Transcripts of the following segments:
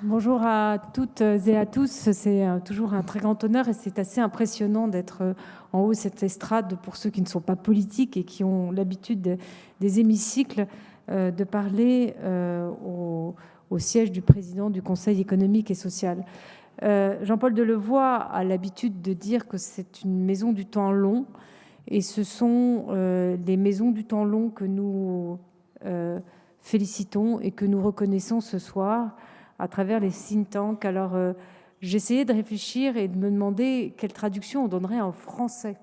Bonjour à toutes et à tous. C'est toujours un très grand honneur et c'est assez impressionnant d'être en haut de cette estrade pour ceux qui ne sont pas politiques et qui ont l'habitude des hémicycles de parler au siège du président du Conseil économique et social. Jean-Paul Delevoye a l'habitude de dire que c'est une maison du temps long et ce sont les maisons du temps long que nous félicitons et que nous reconnaissons ce soir à travers les think tanks. Alors, j'essayais de réfléchir et de me demander quelle traduction on donnerait en français.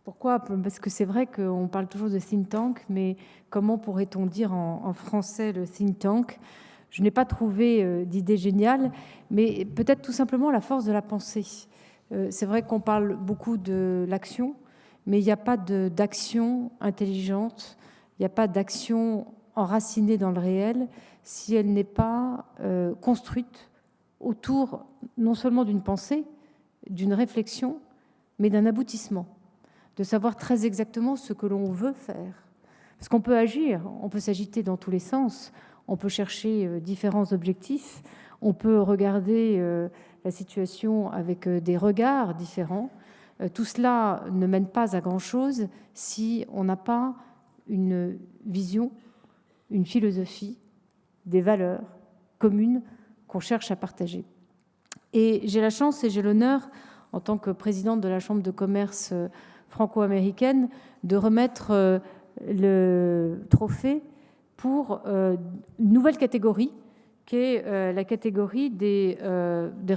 Pourquoi? Parce que c'est vrai qu'on parle toujours de think tank, mais comment pourrait-on dire en français le think tank? Je n'ai pas trouvé d'idée géniale, mais peut-être tout simplement la force de la pensée. C'est vrai qu'on parle beaucoup de l'action, mais il n'y a pas d'action intelligente, il n'y a pas d'action enracinée dans le réel si elle n'est pas construite autour non seulement d'une pensée, d'une réflexion, mais d'un aboutissement, de savoir très exactement ce que l'on veut faire. Parce qu'on peut agir, on peut s'agiter dans tous les sens, on peut chercher différents objectifs, on peut regarder la situation avec des regards différents. Tout cela ne mène pas à grand-chose si on n'a pas une vision, une philosophie, des valeurs communes qu'on cherche à partager. Et j'ai la chance et j'ai l'honneur, en tant que présidente de la Chambre de commerce franco-américaine, de remettre le trophée pour une nouvelle catégorie, qui est la catégorie des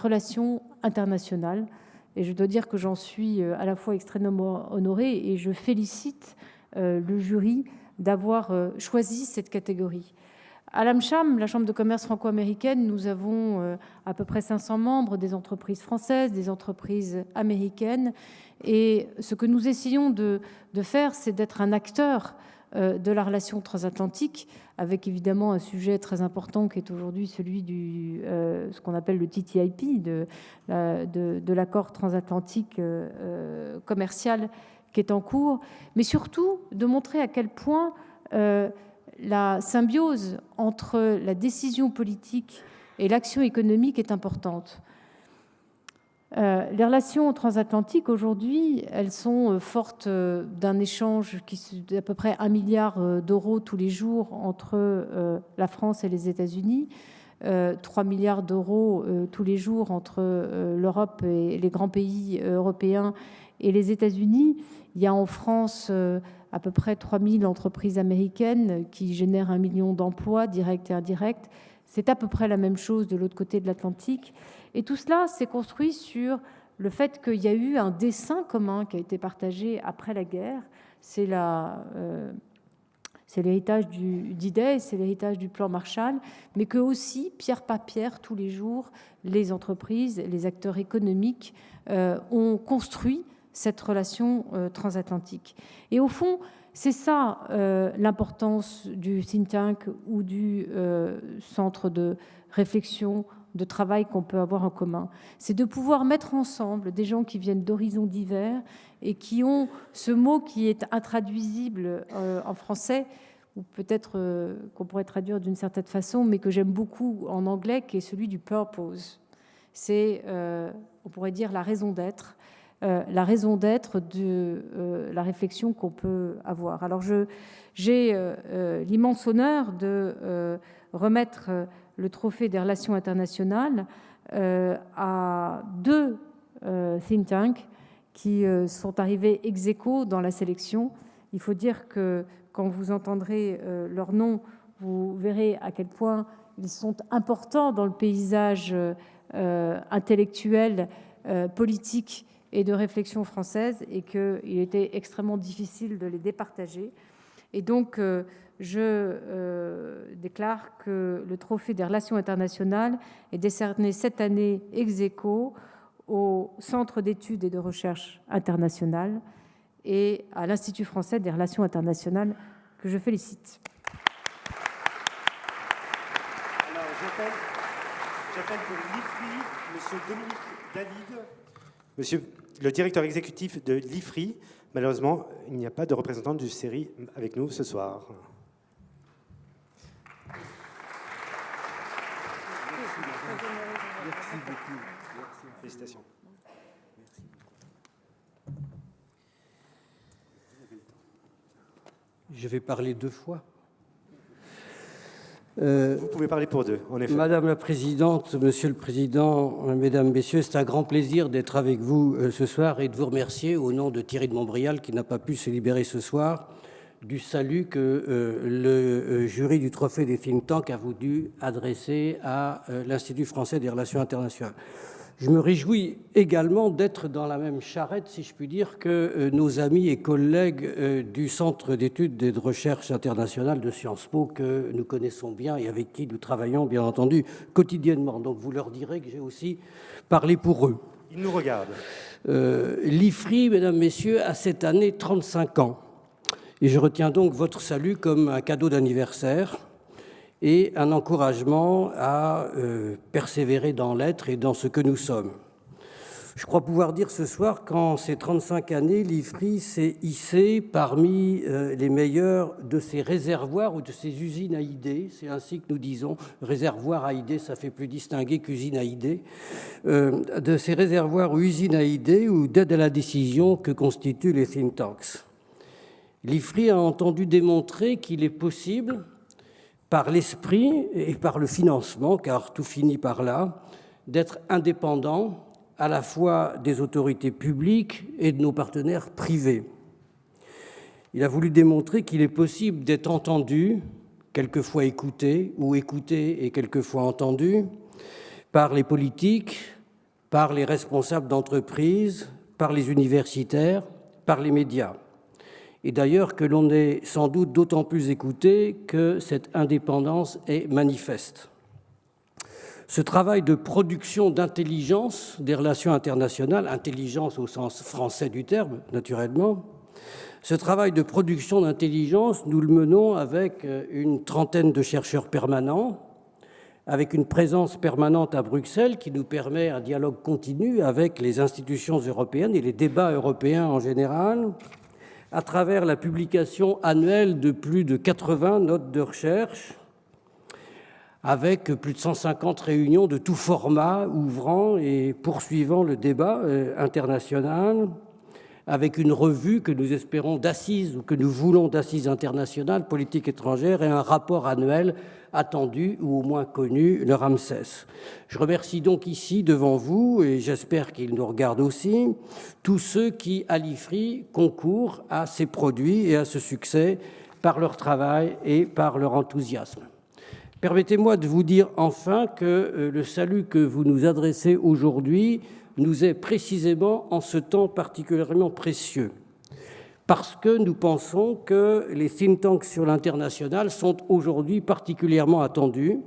relations internationales. Et je dois dire que j'en suis à la fois extrêmement honorée et je félicite le jury d'avoir choisi cette catégorie. À l'AmCham, la Chambre de commerce franco-américaine, nous avons à peu près 500 membres, des entreprises françaises, des entreprises américaines. Et ce que nous essayons de faire, c'est d'être un acteur de la relation transatlantique, avec évidemment un sujet très important qui est aujourd'hui celui du ce qu'on appelle le TTIP, de l'accord transatlantique commercial qui est en cours, mais surtout de montrer à quel point la symbiose entre la décision politique et l'action économique est importante. Les relations transatlantiques, aujourd'hui, elles sont fortes d'un échange d'à peu près 1 milliard d'euros tous les jours entre la France et les États-Unis, 3 milliards d'euros tous les jours entre l'Europe et les grands pays européens et les États-Unis. Il y a en France à peu près 3000 entreprises américaines qui génèrent 1 million d'emplois directs et indirects. C'est à peu près la même chose de l'autre côté de l'Atlantique. Et tout cela s'est construit sur le fait qu'il y a eu un dessein commun qui a été partagé après la guerre. C'est l'héritage du D-Day, c'est l'héritage du plan Marshall, mais que aussi, pierre par pierre, tous les jours, les entreprises, les acteurs économiques ont construit cette relation transatlantique. Et au fond, c'est ça l'importance du think tank ou du centre de réflexion, de travail qu'on peut avoir en commun. C'est de pouvoir mettre ensemble des gens qui viennent d'horizons divers et qui ont ce mot qui est intraduisible en français, ou peut-être qu'on pourrait traduire d'une certaine façon, mais que j'aime beaucoup en anglais, qui est celui du purpose. C'est, on pourrait dire, la raison d'être de la réflexion qu'on peut avoir. Alors j'ai l'immense honneur de remettre le trophée des relations internationales à 2 think tanks qui sont arrivés ex aequo dans la sélection. Il faut dire que quand vous entendrez leur nom, vous verrez à quel point ils sont importants dans le paysage intellectuel, politique et de réflexion française, et qu'il était extrêmement difficile de les départager. Et donc, je déclare que le trophée des relations internationales est décerné cette année ex aequo au Centre d'études et de recherche internationales et à l'Institut français des relations internationales, que je félicite. Alors, j'appelle pour l'IFRI M. Dominique David, monsieur le directeur exécutif de l'IFRI. Malheureusement, il n'y a pas de représentant du CERI avec nous ce soir. Merci beaucoup. Merci. Félicitations. Je vais parler 2 fois. Vous pouvez parler pour 2, en effet. Madame la Présidente, Monsieur le Président, Mesdames, Messieurs, c'est un grand plaisir d'être avec vous ce soir et de vous remercier au nom de Thierry de Montbrial qui n'a pas pu se libérer ce soir du salut que le jury du Trophée des think tanks a voulu adresser à l'Institut français des relations internationales. Je me réjouis également d'être dans la même charrette, si je puis dire, que nos amis et collègues du Centre d'études et de recherche internationale de Sciences Po, que nous connaissons bien et avec qui nous travaillons, bien entendu, quotidiennement. Donc vous leur direz que j'ai aussi parlé pour eux. Ils nous regardent. L'IFRI, mesdames, messieurs, a cette année 35 ans. Et je retiens donc votre salut comme un cadeau d'anniversaire et un encouragement à persévérer dans l'être et dans ce que nous sommes. Je crois pouvoir dire ce soir qu'en ces 35 années, l'IFRI s'est hissé parmi les meilleurs de ses réservoirs ou de ses usines à idées. C'est ainsi que nous disons. Réservoir à idées, ça fait plus distinguer qu'usine à idées. De ces réservoirs ou usines à idées ou d'aide à la décision que constituent les think tanks. L'IFRI a entendu démontrer qu'il est possible, par l'esprit et par le financement, car tout finit par là, d'être indépendant à la fois des autorités publiques et de nos partenaires privés. Il a voulu démontrer qu'il est possible d'être entendu, quelquefois écouté, ou écouté et quelquefois entendu, par les politiques, par les responsables d'entreprises, par les universitaires, par les médias. Et d'ailleurs que l'on est sans doute d'autant plus écouté que cette indépendance est manifeste. Ce travail de production d'intelligence des relations internationales, intelligence au sens français du terme, naturellement, ce travail de production d'intelligence, nous le menons avec une trentaine de chercheurs permanents, avec une présence permanente à Bruxelles qui nous permet un dialogue continu avec les institutions européennes et les débats européens en général, à travers la publication annuelle de plus de 80 notes de recherche, avec plus de 150 réunions de tout format, ouvrant et poursuivant le débat international, avec une revue que nous espérons d'assises ou que nous voulons d'assises internationales, politique étrangère, et un rapport annuel attendu ou au moins connu, le Ramsès. Je remercie donc ici devant vous, et j'espère qu'ils nous regardent aussi, tous ceux qui, à l'IFRI, concourent à ces produits et à ce succès par leur travail et par leur enthousiasme. Permettez-moi de vous dire enfin que le salut que vous nous adressez aujourd'hui nous est précisément en ce temps particulièrement précieux, parce que nous pensons que les think tanks sur l'international sont aujourd'hui particulièrement attendus,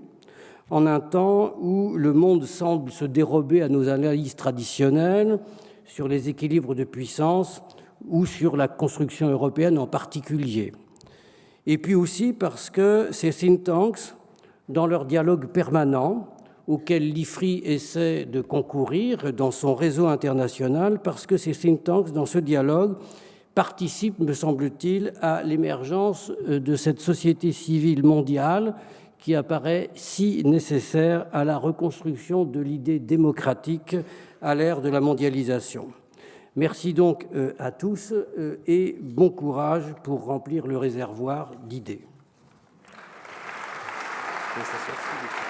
en un temps où le monde semble se dérober à nos analyses traditionnelles sur les équilibres de puissance ou sur la construction européenne en particulier. Et puis aussi parce que ces think tanks, dans leur dialogue permanent, auquel l'IFRI essaie de concourir dans son réseau international, parce que ces think tanks, dans ce dialogue, participent, me semble-t-il, à l'émergence de cette société civile mondiale qui apparaît si nécessaire à la reconstruction de l'idée démocratique à l'ère de la mondialisation. Merci donc à tous et bon courage pour remplir le réservoir d'idées. Merci.